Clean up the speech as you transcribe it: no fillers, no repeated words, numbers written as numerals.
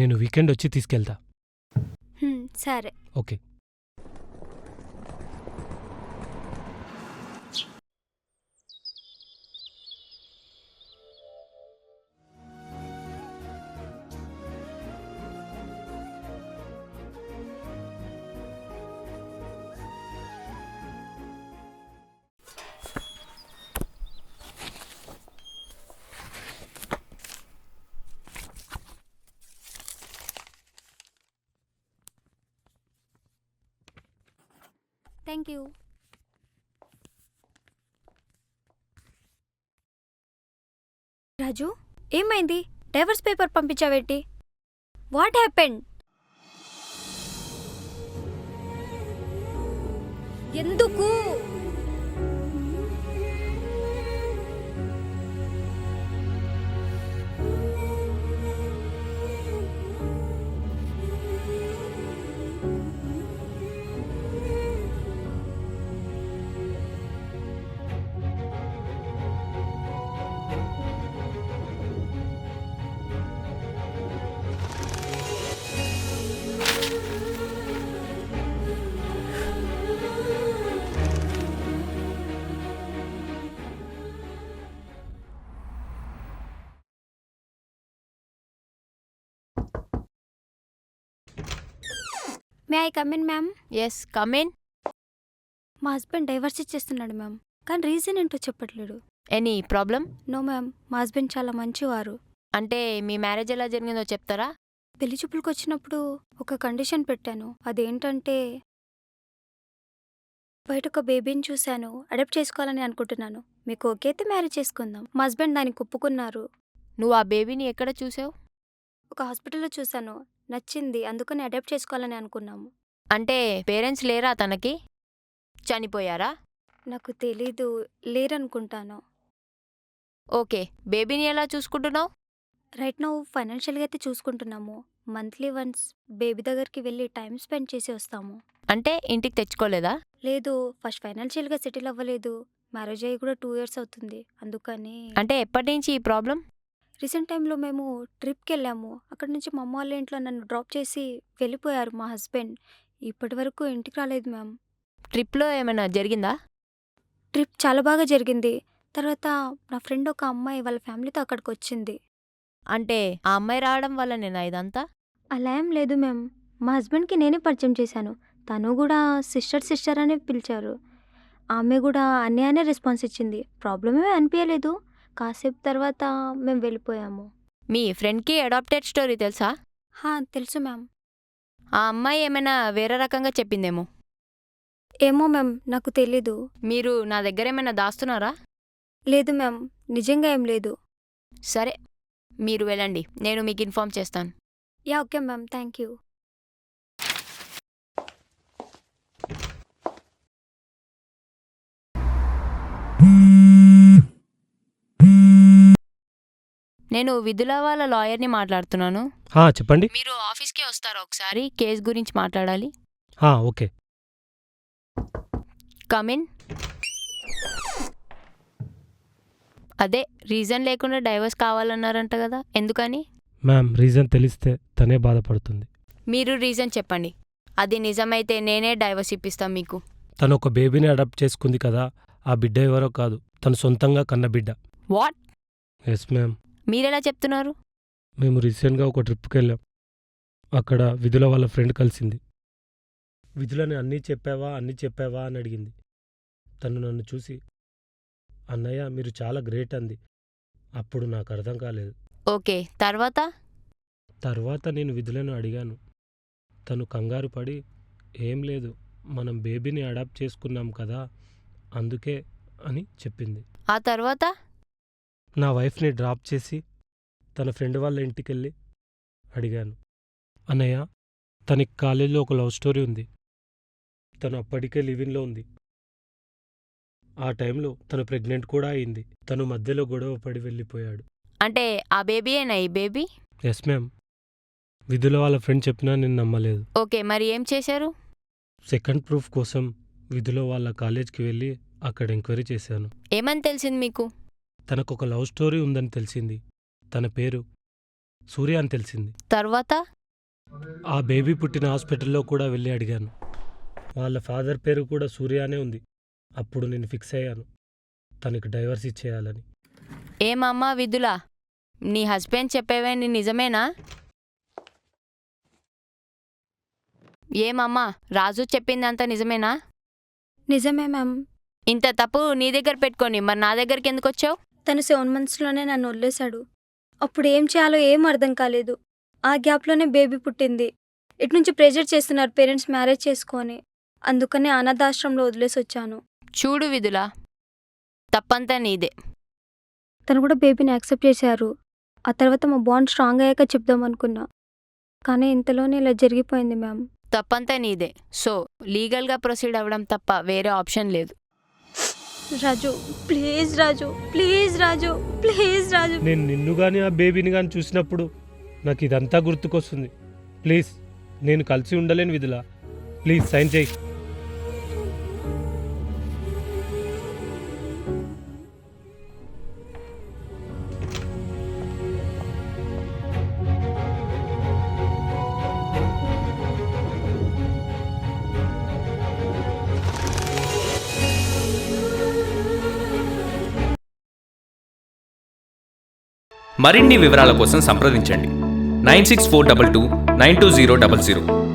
నేను వీకెండ్ వచ్చి తీసుకెళ్తా. సరే. ఓకే. Thank you. రాజు, ఏమైంది? డైవర్స్ పేపర్ పంపించావేంటి? What happened? ఎందుకు? May I come in ma'am? Yes, come in. మా హస్బెండ్ డైవర్స్ ఇచ్చేస్తున్నాడు మ్యామ్, కానీ రీజన్ ఏంటో చెప్పట్లేడు. Any problem? నో మ్యామ్, మా హస్బెండ్ చాలా మంచివారు. అంటే మీ మ్యారేజ్ ఎలా జరిగిందో చెప్తారా? పెళ్లి చూపులకు వచ్చినప్పుడు ఒక కండిషన్ పెట్టాను. అదేంటంటే బయట ఒక బేబీని చూశాను, అడాప్ట్ చేసుకోవాలని అనుకుంటున్నాను. మీకు ఓకే అయితే మ్యారేజ్ చేసుకుందాం. మా హస్బెండ్ దానికి ఒప్పుకున్నారు. నువ్వు ఆ బేబీని ఎక్కడ చూసావు? ఒక హాస్పిటల్లో చూశాను, నచ్చింది, అందుకని అడాప్ట్ చేసుకోవాలని అనుకున్నాము. అంటే పేరెంట్స్ లేరా తనకి? చనిపోయారా? నాకు తెలీదు, లేరనుకుంటాను. ఓకే, బేబీని ఎలా చూసుకుంటున్నావు? రైట్ నౌ ఫైనాన్షియల్గా అయితే చూసుకుంటున్నాము. మంత్లీ వన్స్ బేబీ దగ్గరికి వెళ్ళి టైం స్పెండ్ చేసి వస్తాము. అంటే ఇంటికి తెచ్చుకోలేదా? లేదు, ఫస్ట్ ఫైనాన్షియల్గా సెటిల్ అవ్వలేదు. మ్యారేజ్ అయ్యి కూడా 2 years అవుతుంది, అందుకని. అంటే ఎప్పటి నుంచి ఈ ప్రాబ్లం? రీసెంట్ టైంలో మేము ట్రిప్కి వెళ్ళాము. అక్కడి నుంచి మా అమ్మ వాళ్ళ ఇంట్లో నన్ను డ్రాప్ చేసి వెళ్ళిపోయారు మా హస్బెండ్. ఇప్పటి వరకు ఇంటికి రాలేదు మ్యామ్. ట్రిప్లో ఏమైనా జరిగిందా? ట్రిప్ చాలా బాగా జరిగింది. తర్వాత నా ఫ్రెండ్ ఒక అమ్మాయి వాళ్ళ ఫ్యామిలీతో అక్కడికి వచ్చింది. అంటే ఆ అమ్మాయి రావడం వల్ల నేను ఇదంతా? అలా ఏం లేదు మ్యామ్, మా హస్బెండ్కి నేనే పరిచయం చేశాను. తను కూడా సిస్టర్ అనే పిలిచారు. ఆమె కూడా అనే రెస్పాన్స్ ఇచ్చింది. ప్రాబ్లమే అనిపించలేదు. కాసేపు తర్వాత మేము వెళ్ళిపోయాము. మీ ఫ్రెండ్కి అడాప్టెడ్ స్టోరీ తెలుసా? తెలుసు మ్యామ్. ఆ అమ్మాయి ఏమైనా వేరే రకంగా చెప్పిందేమో. ఏమో మ్యామ్, నాకు తెలీదు. మీరు నా దగ్గర ఏమైనా దాస్తున్నారా? లేదు మ్యామ్, నిజంగా ఏం లేదు. సరే, మీరు వెళ్ళండి, నేను మీకు ఇన్ఫార్మ్ చేస్తాను. Yeah okay ma'am, thank you. నేను విధుల వాళ్ళ లాయర్ని మాట్లాడుతున్నాను. చెప్పండి. మీరు ఆఫీస్కి వస్తారా ఒకసారి? కేస్ గురించి మాట్లాడాలి. ఓకే. కమిన్. అదే రీజన్ లేకుండా డైవర్స్ కావాలన్నారంట కదా, ఎందుకని? మ్యామ్, రీజన్ తెలిస్తే తనే బాధపడుతుంది. మీరు రీజన్ చెప్పండి. అది నిజమైతే నేనే డైవర్స్ ఇప్పిస్తాను మీకు. తను ఒక బేబీని అడాప్ట్ చేసుకుంది కదా, ఆ బిడ్డ ఎవరో కాదు, తను సొంతంగా కన్న బిడ్డ. వాట్? Yes ma'am. మీరెలా చెప్తున్నారు? మేము రీసెంట్గా ఒక ట్రిప్కి వెళ్ళాం. అక్కడ విధుల వాళ్ళ ఫ్రెండ్ కలిసింది. విధులని అన్నీ చెప్పావా అని అడిగింది. తను నన్ను చూసి, అన్నయ్య మీరు చాలా గ్రేట్ అంది. అప్పుడు నాకు అర్థం కాలేదు. ఓకే, తర్వాత నేను విధులను అడిగాను. తను కంగారు పడి, ఏం లేదు, మనం బేబీని అడాప్ట్ చేసుకున్నాం కదా అందుకే అని చెప్పింది. ఆ తర్వాత? నా వైఫ్ని డ్రాప్ చేసి తన ఫ్రెండ్ వాళ్ళ ఇంటికెళ్ళి అడిగాను, అన్నయ్య తనకి కాలేజీలో ఒక లవ్ స్టోరీ ఉంది. తను అప్పటికే లివిన్లో ఉంది. ఆ టైంలో తను ప్రెగ్నెంట్ కూడా అయింది. తను మధ్యలో గొడవ పడి వెళ్ళిపోయాడు. అంటే ఆ బేబీయేనా ఈ బేబీ? Yes ma'am. విధుల వాళ్ళ ఫ్రెండ్ చెప్పినా నేను నమ్మలేదు. ఓకే, మరి ఏం చేశారు? సెకండ్ ప్రూఫ్ కోసం విధుల వాళ్ళ కాలేజ్కి వెళ్ళి అక్కడ ఎంక్వైరీ చేశాను. ఏమని తెలిసింది మీకు? తనకొక లవ్ స్టోరీ ఉందని తెలిసింది. తన పేరు సూర్య అని తెలిసింది. తర్వాత ఆ బేబీ పుట్టిన హాస్పిటల్లో కూడా వెళ్ళి అడిగాను. వాళ్ళ ఫాదర్ పేరు కూడా సూర్య అనే ఉంది. అప్పుడు నేను ఫిక్స్ అయ్యాను తనకి డైవర్స్ ఇచ్చేయాలని. ఏమమ్మా విధులా, నీ హస్బెండ్ చెప్పేవేంటి నిజమేనా? ఏమమ్మా రాజు చెప్పిందంతా నిజమేనా? నిజమే మ్యామ్. ఇంత తప్పు నీ దగ్గర పెట్టుకొని మరి నా దగ్గరికి ఎందుకు వచ్చావు? తను 7 monthsలోనే నన్ను వదిలేశాడు. అప్పుడు ఏం చేయాలో ఏం అర్థం కాలేదు. ఆ గ్యాప్లోనే బేబీ పుట్టింది. ఇటు నుంచి ప్రెజర్ చేస్తున్నారు పేరెంట్స్ మ్యారేజ్ చేసుకొని. అందుకనే అనాథాశ్రమంలో వదిలేసి వచ్చాను. చూడు విధులా, తప్పంతా నీదే. తను కూడా బేబీని యాక్సెప్ట్ చేశారు. ఆ తర్వాత మా బాండ్ స్ట్రాంగ్ అయ్యాక చెప్దాం అనుకున్నా. కానీ ఇంతలోనే ఇలా జరిగిపోయింది మ్యామ్. తప్పంతా నీదే. సో లీగల్గా ప్రొసీడ్ అవ్వడం తప్ప వేరే ఆప్షన్ లేదు. Raju please, Raju please, Raju please, Raju. నేను నిన్ను కానీ ఆ బేబీని కానీ చూసినప్పుడు నాకు ఇదంతా గుర్తుకొస్తుంది. ప్లీజ్, నేను కలిసి ఉండలేను విధులా. ప్లీజ్ సైన్ చేయి. మరిన్ని వివరాల కోసం సంప్రదించండి 9642292000.